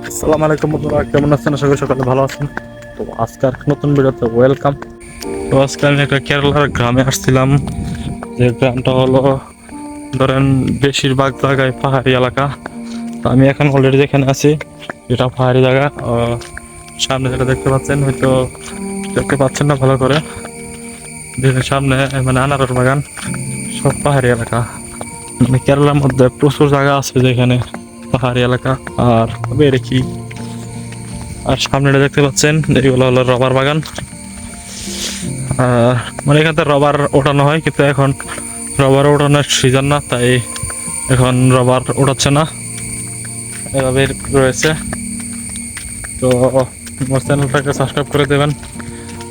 আসসালামু আলাইকুম বন্ধুরা, কেমন আছেন? আশা করি সকালে ভালো আছেন। তো আজকের নতুন ভিডিওতে ওয়েলকাম। তো আজকে আমি একটা কেরালার গ্রামে আসছিলাম, যে গ্রামটা হলো ধরেন বেশিরভাগ জায়গায় পাহাড়ি এলাকা। তো আমি এখন অলরেডি যেখানে আছি এটা পাহাড়ি জায়গা। সামনে যেটা দেখতে পাচ্ছেন, হয়তো দেখতে পাচ্ছেন না ভালো করে, দেখেন সামনে মানে আনারস বাগান, সব পাহাড়ি এলাকা। মানে কেরালার মধ্যে প্রচুর জায়গা আছে যেখানে পাহাড়ি এলাকা। আর তবে কি, আর সামনেটা দেখতে পাচ্ছেন এগুলো হলো রবার বাগান। মানে এখানে রবার ওঠানো হয়, কিন্তু এখন রবার ওঠানোর সিজন না, তাই এখন রবার ওঠাচ্ছে না, এভাবে রয়েছে। তো আমার চ্যানেলটাকে সাবস্ক্রাইব করে দেবেন।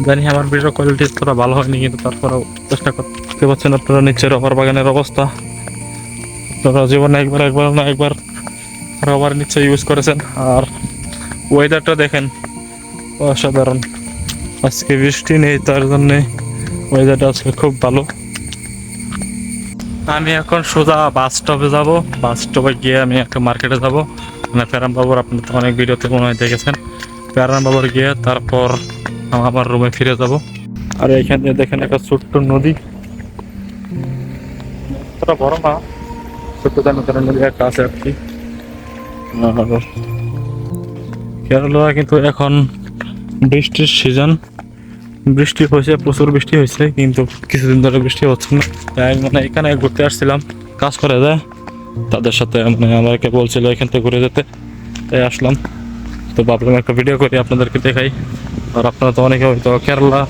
জানি আমার ভিডিও কোয়ালিটি তোরা ভালো হয়নি, কিন্তু তারপরেও চেষ্টা করতে পারছেন। আপনারা নিচে রবার বাগানের অবস্থা, আপনারা জীবনে একবার রবার নিচে ইউজ করেছেন। আর ওয়েদারটা দেখেন, অসাধারণ। আজকে বৃষ্টি নেই, তার জন্য ওয়েদারটা আজকে খুব ভালো। আমি এখন সোজা বাস স্টপে যাব। বাস স্টপে গিয়ে আমি একটা মার্কেটে যাব, মানে প্যারাম বাবুর, আপনি তো অনেক ভিডিওতে মনে হয় দেখেছেন। প্যারাম বাবুর গিয়ে তারপর আমার রুমে ফিরে যাব। আর এখানে দেখেন একটা ছোট্ট নদী, অতটা বড় না, ছোট্ট জানি নদী একটা আছে আর কি। কেরালা কিন্তু এখন বৃষ্টির সিজন, বৃষ্টি হয়েছে, প্রচুর বৃষ্টি হয়েছে, কিন্তু কিছুদিন ধরে বৃষ্টি হচ্ছে না। তাই মানে এখানে ঘুরতে আসছিলাম, কাজ করে যায় তাদের সাথে, মানে আমাকে বলছিল এখান থেকে ঘুরে যেতে, তাই আসলাম। তো ভাবলাম একটা ভিডিও করি, আপনাদেরকে দেখাই। আর আপনারা তো অনেকে হয়তো কেরালা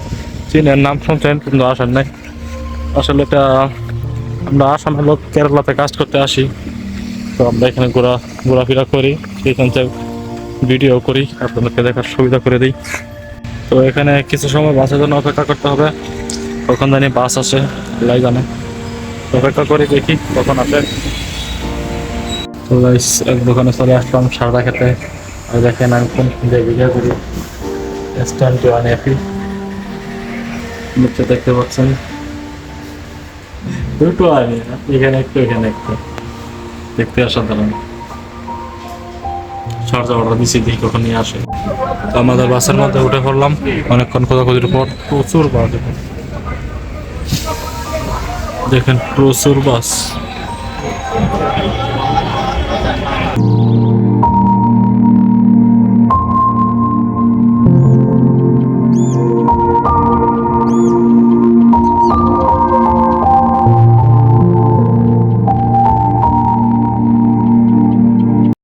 চীনের নাম শুনছেন, কিন্তু আসেন নাই। আসলে এটা আমরা আসামের লোক কেরালাতে কাজ করতে আসি, তো আমরা এখানে ঘোরাফেরা করি, সেইখান থেকে ভিডিও করি, আপনাদেরকে দেখার সুবিধা করে দিই। তো এখানে কিছু সময় বাসের জন্য অপেক্ষা করতে হবে, কখন জানি বাস আসে লাই জানে। অপেক্ষা করে দেখি কখন আসে। তো এক দোকানে চলে আসলাম সারদা খেতে। আর দেখেন আমি কোন সুন্দর ভিডিও করি, স্ট্যান্ড আনি নিচে দেখতে পাচ্ছেন দুটো আমি, এখানে একটু এখানে একটু, দেখতে অসাধারণ। চার্জ অর্ডার দিচ্ছি, দেখি কখন নিয়ে আসে। তো আমাদের বাসের মধ্যে উঠে পড়লাম অনেকক্ষণ খোঁজাখুঁজির পর। প্রচুর বাস, দেখেন প্রচুর বাস।